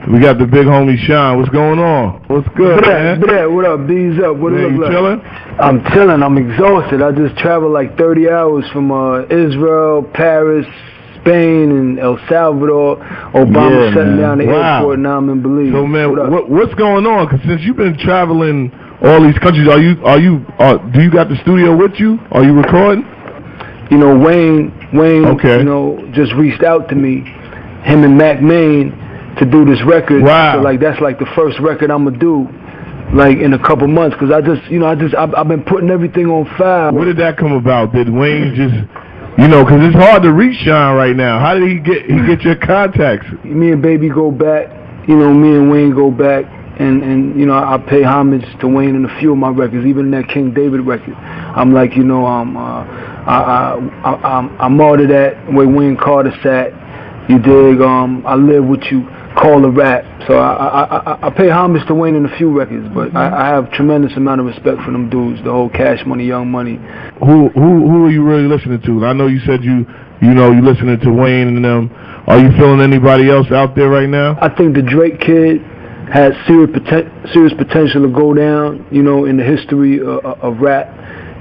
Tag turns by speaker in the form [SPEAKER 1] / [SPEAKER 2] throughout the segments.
[SPEAKER 1] We got the big homie Shyne. What's going on? What's good, man?
[SPEAKER 2] What up? B's up. What
[SPEAKER 1] man,
[SPEAKER 2] it
[SPEAKER 1] you
[SPEAKER 2] look like?
[SPEAKER 1] chilling?
[SPEAKER 2] I'm chilling. I'm exhausted. I just traveled like 30 hours from Israel, Paris, Spain, and El Salvador. Obama shutting down the airport. Now I'm in Belize.
[SPEAKER 1] So, man, what's going on? Because since you've been traveling all these countries, do you got the studio with you? Are you recording?
[SPEAKER 2] You know, Wayne,
[SPEAKER 1] okay.
[SPEAKER 2] You know, just reached out to me, him and Mac Main, to do this record.
[SPEAKER 1] Wow.
[SPEAKER 2] So like that's like the first record I'm gonna do, like in a couple months, because I've been putting everything on file.
[SPEAKER 1] Where did that come about? Did Wayne just, because it's hard to reach Shyne right now. How did he get your contacts?
[SPEAKER 2] Me and Baby go back. Me and Wayne go back. And I pay homage to Wayne in a few of my records, even in that King David record. I'm like, I'm out of that where Wayne Carter sat. You dig? I live with you. Call a rap. So I pay homage to Wayne in a few records, but I have tremendous amount of respect for them dudes. The whole Cash Money, Young Money.
[SPEAKER 1] Who are you really listening to? I know you said you listening to Wayne and them. Are you feeling anybody else out there right now?
[SPEAKER 2] I think the Drake kid has serious potential to go down, in the history of rap.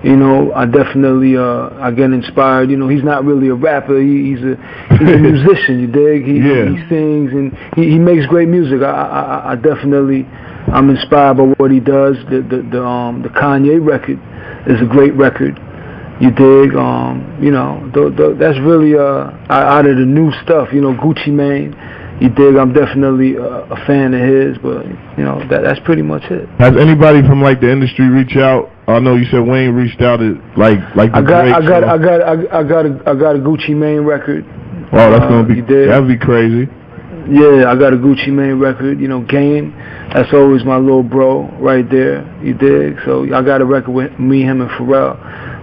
[SPEAKER 2] I definitely I get inspired. He's not really a rapper. He's a musician. You dig? He sings and he makes great music. I'm inspired by what he does. The Kanye record is a great record. You dig? That's really out of the new stuff. Gucci Mane. You dig? I'm definitely a fan of his, but that's pretty much it.
[SPEAKER 1] Has anybody from like the industry reach out? I know you said Wayne reached out at like the
[SPEAKER 2] I got a Gucci Mane record.
[SPEAKER 1] Oh, that's gonna be that'd be crazy.
[SPEAKER 2] Yeah, I got a Gucci Mane record. Game. That's always my little bro right there. You dig? So I got a record with me, him, and Pharrell.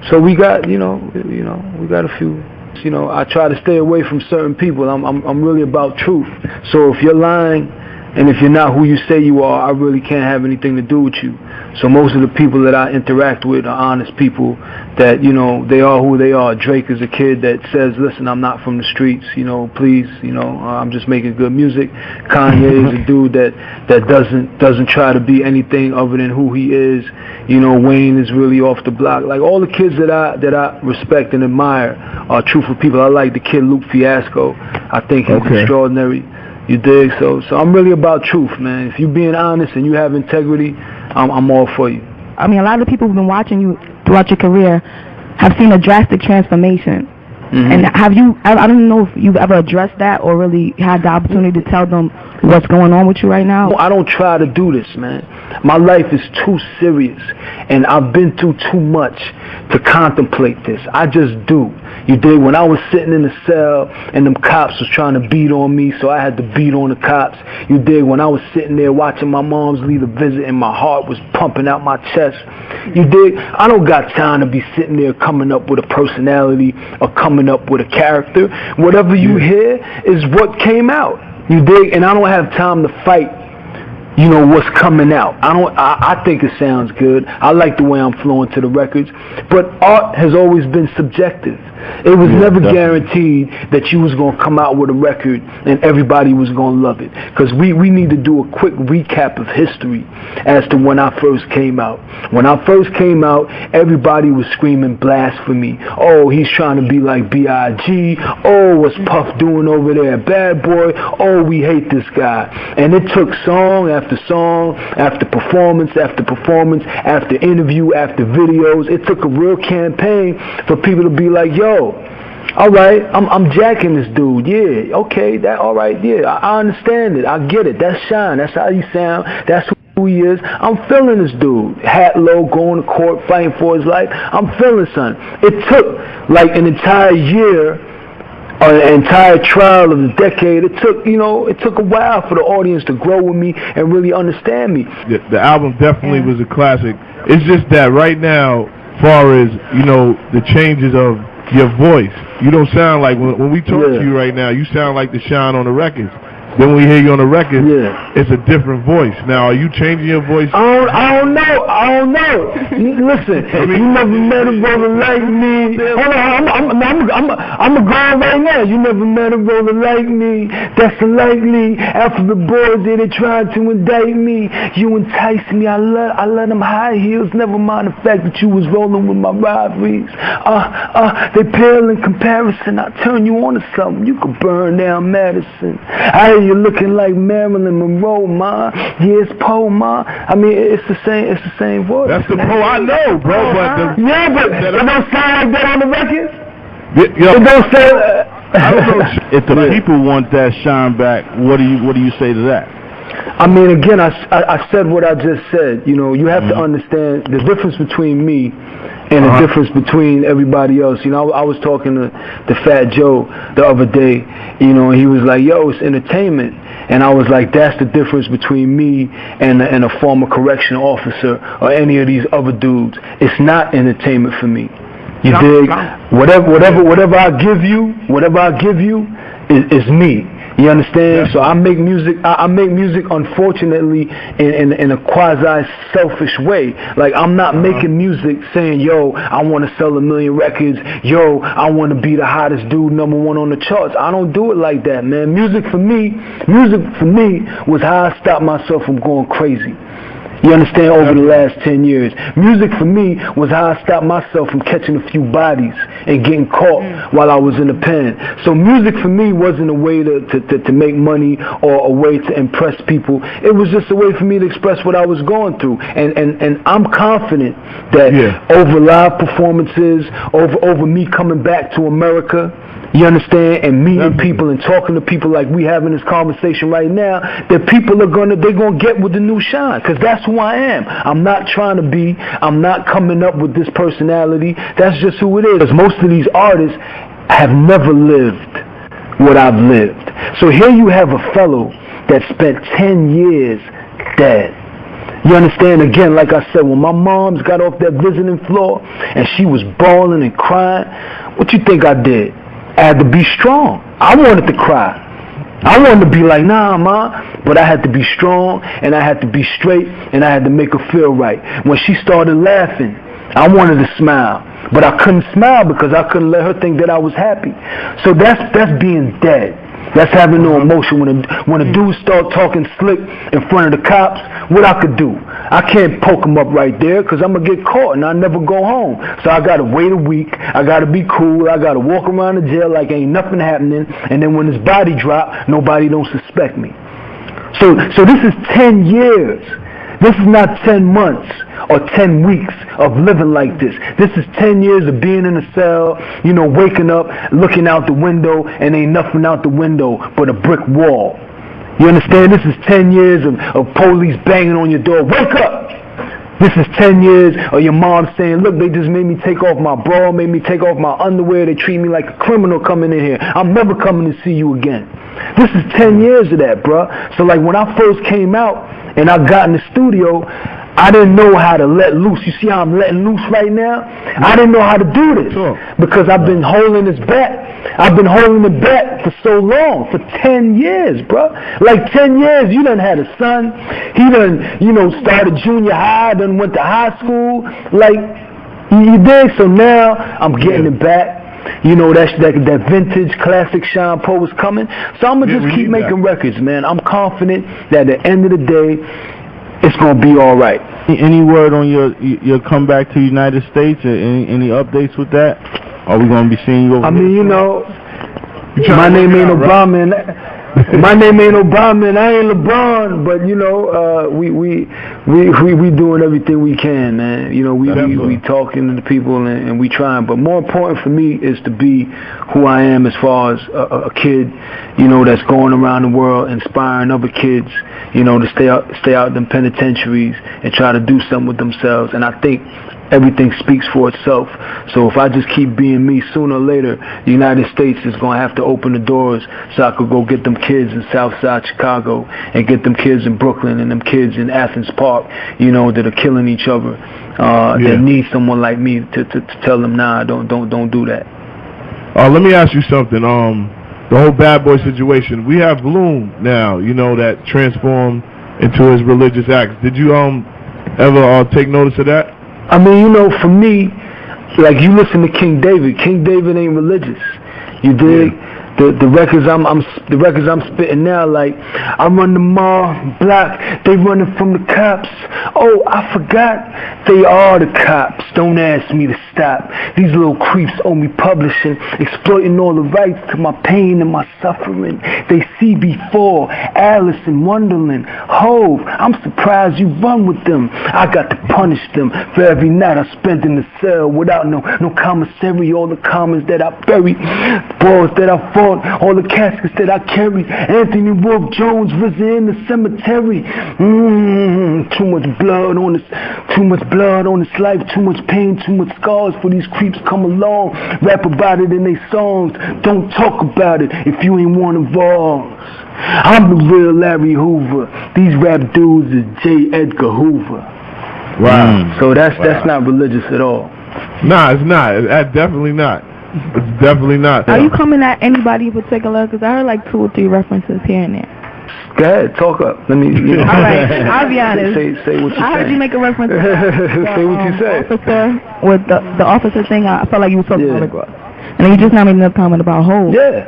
[SPEAKER 2] So we got we got a few. I try to stay away from certain people. I'm really about truth. So if you're lying and if you're not who you say you are, I really can't have anything to do with you. So most of the people that I interact with are honest people that, they are who they are. Drake is a kid that says, listen, I'm not from the streets, please, I'm just making good music. Kanye is a dude that doesn't try to be anything other than who he is. Wayne is really off the block. Like all the kids that I respect and admire are truthful people. I like the kid Luke Fiasco. I think he's extraordinary. You dig? So I'm really about truth, man. If you're being honest and you have integrity, I'm all for you.
[SPEAKER 3] I mean, a lot of people who've been watching you throughout your career have seen a drastic transformation. And I don't know if you've ever addressed that or really had the opportunity to tell them what's going on with you right now.
[SPEAKER 2] I don't try to do this, man. My life is too serious, and I've been through too much to contemplate this. I just do. You dig? When I was sitting in the cell and them cops was trying to beat on me, so I had to beat on the cops. You dig? When I was sitting there watching my mom's leave a visit and my heart was pumping out my chest. You dig? I don't got time to be sitting there coming up with a personality or coming up with a character. Whatever you hear is what came out. You dig? And I don't have time to fight, what's coming out. I think it sounds good. I like the way I'm flowing to the records. But art has always been subjective. It was never guaranteed that you was going to come out with a record and everybody was going to love it. Because we need to do a quick recap of history as to when I first came out. When I first came out, everybody was screaming blasphemy. Oh, he's trying to be like B.I.G. Oh, what's Puff doing over there? Bad Boy. Oh, we hate this guy. And it took song after song, after performance, after interview, after videos. It took a real campaign for people to be like, yo, all right, I'm jacking this dude. Yeah, okay, all right, yeah, I understand it. I get it. That's Shyne. That's how you sound. That's who he is. I'm feeling this dude. Hat low, going to court, fighting for his life. I'm feeling something. It took like an entire year, an entire trial of the decade. It took a while for the audience to grow with me and really understand me.
[SPEAKER 1] The album definitely was a classic. It's just that right now, far as, the changes of your voice, you don't sound like, when we talk to you right now, you sound like the Shyne on the records. then when we hear you on the record,
[SPEAKER 2] Yeah.
[SPEAKER 1] it's a different voice. Now, are you changing your voice?
[SPEAKER 2] I don't know. Listen, you never met a brother like me. Hold on, I'm a girl right now. You never met a brother like me. That's unlikely. After the boys they tried to indict me. You enticed me. I love them high heels. Never mind the fact that you was rolling with my rivalries. They pale in comparison. I turn you on to something. You could burn down Madison. I hear you looking like Marilyn Monroe, ma. Yeah, it's Poe, ma. I mean, it's the same voice.
[SPEAKER 1] That's the Poe I know, bro. But
[SPEAKER 2] it don't sound like that on the record.
[SPEAKER 1] It
[SPEAKER 2] don't sound.
[SPEAKER 1] I don't know.
[SPEAKER 4] If the people want that Shyne back, what do you say to that?
[SPEAKER 2] I mean, again, I said what I just said. You know, you have to understand the difference between me and the difference between everybody else. You know, I was talking to Fat Joe the other day, you know, and he was like, yo, it's entertainment. And I was like, that's the difference between me and a former correction officer or any of these other dudes. It's not entertainment for me. You dig? Whatever I give you is me. You understand? Yeah. So I make music. I make music, unfortunately, in a quasi selfish way. Like I'm not making music saying, "Yo, I want to sell 1 million records." "Yo, I want to be the hottest dude, #1 on the charts." I don't do it like that, man. Music for me was how I stopped myself from going crazy. You understand? Over the last 10 years. Music for me was how I stopped myself from catching a few bodies and getting caught while I was in the pen. So music for me wasn't a way to make money or a way to impress people. It was just a way for me to express what I was going through. And I'm confident that over live performances, over me coming back to America, you understand, and meeting people and talking to people like we having this conversation right now, that people are gonna get with the new Shyne, because that's who I am. I'm not coming up with this personality. That's just who it is. Because most of these artists have never lived what I've lived. So here you have a fellow that spent 10 years dead. You understand? Again, like I said, when my mom's got off that visiting floor and she was bawling and crying, what you think I did? I had to be strong. I wanted to cry. I wanted to be like, nah, ma, but I had to be strong, and I had to be straight, and I had to make her feel right. When she started laughing, I wanted to smile, but I couldn't smile because I couldn't let her think that I was happy. So that's being dead. That's having no emotion. When a dude start talking slick in front of the cops, what I could do? I can't poke him up right there because I'm going to get caught and I never go home. So I got to wait a week. I got to be cool. I got to walk around the jail like ain't nothing happening. And then when his body drop, nobody don't suspect me. So this is 10 years. This is not 10 months or 10 weeks of living like this. This is 10 years of being in a cell, you know, waking up, looking out the window, and ain't nothing out the window but a brick wall. You understand? This is 10 years of police banging on your door. Wake up! This is 10 years of your mom saying, look, they just made me take off my bra, made me take off my underwear. They treat me like a criminal coming in here. I'm never coming to see you again. This is 10 years of that, bruh. So like when I first came out and I got in the studio, I didn't know how to let loose. You see how I'm letting loose right now? I didn't know how to do this because I've been holding this back. I've been holding it back for so long, for 10 years, bro. Like 10 years, you done had a son. He done, you know, started junior high, done went to high school. Like, you did. So now I'm getting it back. You know, that vintage classic Shyne Poe is coming. So I'm going to just keep making records, man. I'm confident that at the end of the day, it's going to be all right.
[SPEAKER 4] Any word on your comeback to the United States? Any updates with that? Are we going to be seeing you over there?
[SPEAKER 2] I mean, you know, my name ain't Obama, and my name ain't Obama, and I ain't LeBron, but you know, we doing everything we can, man. You know, we talking to the people and we trying. But more important for me is to be who I am as far as a kid, you know, that's going around the world inspiring other kids, you know, to stay out in them penitentiaries and try to do something with themselves. And I think everything speaks for itself. So if I just keep being me, sooner or later, the United States is going to have to open the doors so I could go get them kids in Southside Chicago and get them kids in Brooklyn and them kids in Athens Park, you know, that are killing each other. That need someone like me to tell them, nah, don't do that.
[SPEAKER 1] Let me ask you something. the whole Bad Boy situation. We have Bloom now, you know, that transformed into his religious acts. Did you ever take notice of that?
[SPEAKER 2] I mean, you know, for me, like you listen to King David. King David ain't religious. You dig? Yeah. The records I'm spitting now, like I run the mall block, they running from the cops. Oh, I forgot, they are the cops. Don't ask me to stop. These little creeps owe me publishing, exploiting all the rights to my pain and my suffering. They see before Alice in Wonderland. Hove, I'm surprised you run with them. I got to punish them for every night I spent in the cell without no commissary. All the comments that I buried, balls that I fought, all the caskets that I carry. Anthony Wolf Jones risen in the cemetery. Too much blood on this life, too much pain, too much scars for these creeps come along, rap about it in their songs. Don't talk about it if you ain't one of ours. I'm the real Larry Hoover. These rap dudes is J. Edgar Hoover.
[SPEAKER 1] Wow.
[SPEAKER 2] So that's not religious at all.
[SPEAKER 1] Nah, it's not. Definitely not. It's definitely not.
[SPEAKER 3] Are you coming at anybody in particular? Because I heard like 2 or 3 references here and there.
[SPEAKER 2] Go ahead, talk up. Let me. You know.
[SPEAKER 3] All right, I'll be honest.
[SPEAKER 2] Say what you say.
[SPEAKER 3] I heard you make a reference to
[SPEAKER 2] say what you say.
[SPEAKER 3] Officer, with the officer thing. I felt like you were talking about Rick Ross. And then you just now made another comment about Hov.
[SPEAKER 2] Yeah.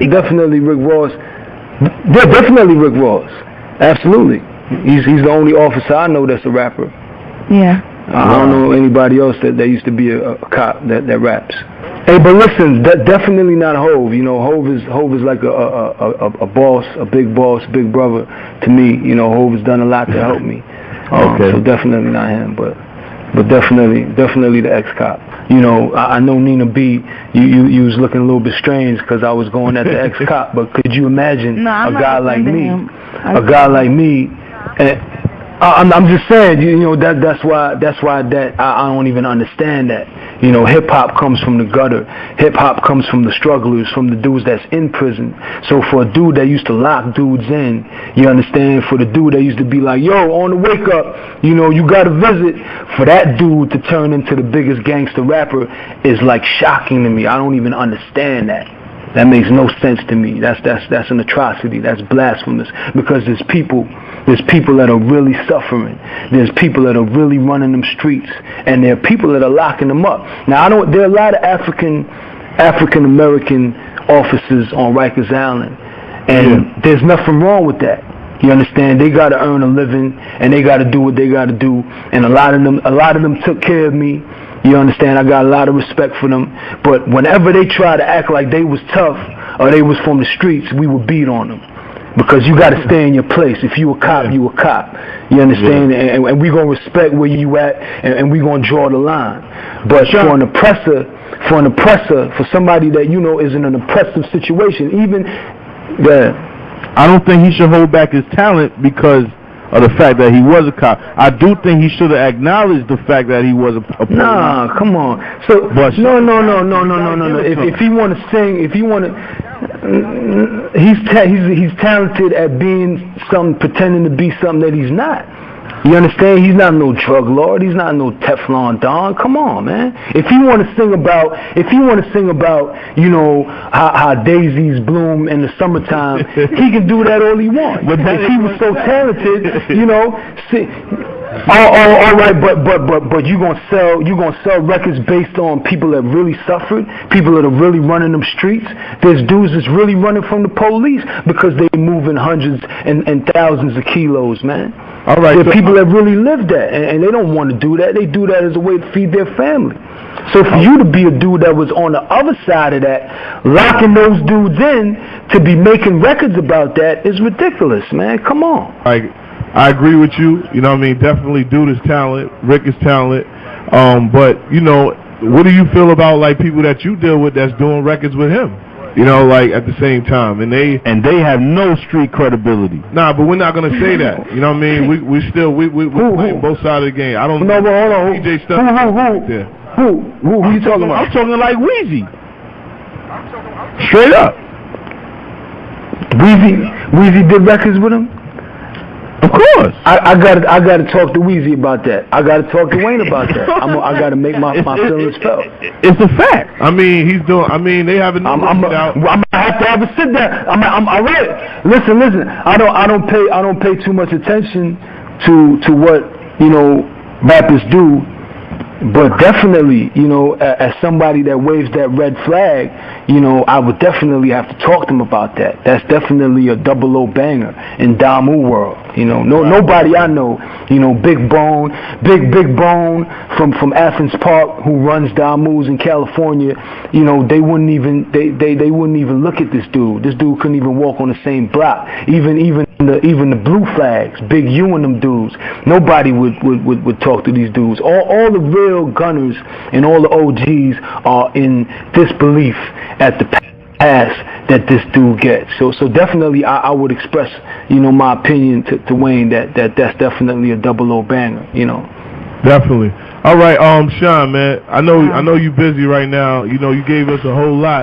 [SPEAKER 2] Definitely Rick Ross. Yeah, definitely Rick Ross. Absolutely. He's the only officer I know that's a rapper.
[SPEAKER 3] Yeah.
[SPEAKER 2] I don't know anybody else that used to be a cop that raps. Hey, but listen, definitely not Hov. You know, Hov is like a boss, a big boss, big brother to me. You know, Hov has done a lot to help me.
[SPEAKER 1] Okay.
[SPEAKER 2] So definitely not him, but definitely the ex-cop. You know, I know Nina B, you was looking a little bit strange because I was going at the ex-cop, but could you imagine a guy like me, I'm just saying, you know, that's why I don't even understand that. You know, hip hop comes from the gutter. Hip hop comes from the strugglers, from the dudes that's in prison. So for a dude that used to lock dudes in, you understand, for the dude that used to be like, yo, on the wake up, you know, you got to visit, for that dude to turn into the biggest gangster rapper is like shocking to me. I don't even understand that. That makes no sense to me. That's an atrocity. That's blasphemous, because there's people that are really suffering. There's people that are really running them streets, and there are people that are locking them up. Now, there are a lot of African American officers on Rikers Island, and there's nothing wrong with that. You understand? They got to earn a living, and they got to do what they got to do. And a lot of them took care of me. You understand? I got a lot of respect for them. But whenever they try to act like they was tough or they was from the streets, we would beat on them. Because you got to stay in your place. If you a cop, you a cop. You understand? Yeah. And we going to respect where you at, and we going to draw the line. But for an oppressor, for somebody that you know is in an oppressive situation, even
[SPEAKER 4] I don't think he should hold back his talent because of the fact that he was a cop. I do think he should have acknowledged the fact that he was a police.
[SPEAKER 2] Nah, come on. So no. If he want to sing, if he want to, he's talented at being something, pretending to be something that he's not. You understand? He's not no drug lord. He's not no Teflon Don. Come on, man. If he want to sing about, you know, how daisies bloom in the summertime, he can do that all he wants. But if he was so talented, you know, all right. But you gonna sell records based on people that really suffered, people that are really running them streets. There's dudes that's really running from the police because they moving hundreds and thousands of kilos, man.
[SPEAKER 1] All right,
[SPEAKER 2] there are people that really live that, and they don't want to do that. They do that as a way to feed their family. So for you to be a dude that was on the other side of that, locking those dudes in to be making records about that is ridiculous, man. Come on.
[SPEAKER 1] I agree with you. You know what I mean? Definitely dude is talent. Rick is talent. But, you know, what do you feel about, like, people that you deal with that's doing records with him? You know, like, at the same time, and they have no street credibility. Nah, but we're not gonna say that. You know what I mean? We're playing both sides of the game. I don't know.
[SPEAKER 2] No, hold on.
[SPEAKER 1] DJ stuff.
[SPEAKER 2] Who you talking about?
[SPEAKER 4] I'm talking like Weezy.
[SPEAKER 1] Straight up.
[SPEAKER 2] Weezy did records with him.
[SPEAKER 4] Of course.
[SPEAKER 2] I got to talk to Weezy about that. I got to talk to Wayne about that. I got to make my feelings felt.
[SPEAKER 4] It's a fact.
[SPEAKER 1] I mean, they have a new record out.
[SPEAKER 2] I'm gonna have to have a sit down. I'm all right. Listen. I don't pay too much attention to what rappers do. But definitely, as somebody that waves that red flag, I would definitely have to talk to them about that. That's definitely a 00 banger in Damu world. Nobody I know, Big Bone from Athens Park, who runs Damu's in California. They wouldn't even look at this dude. This dude couldn't even walk on the same block. Even the Blue Flags, Big U and them dudes. Nobody would talk to these dudes. All the real gunners and all the OGs are in disbelief at the pass that this dude gets. So definitely I would express, my opinion to Wayne that's definitely a 00 banger,
[SPEAKER 1] Definitely. All right, Shyne, man. I know you're busy right now. You gave us a whole lot.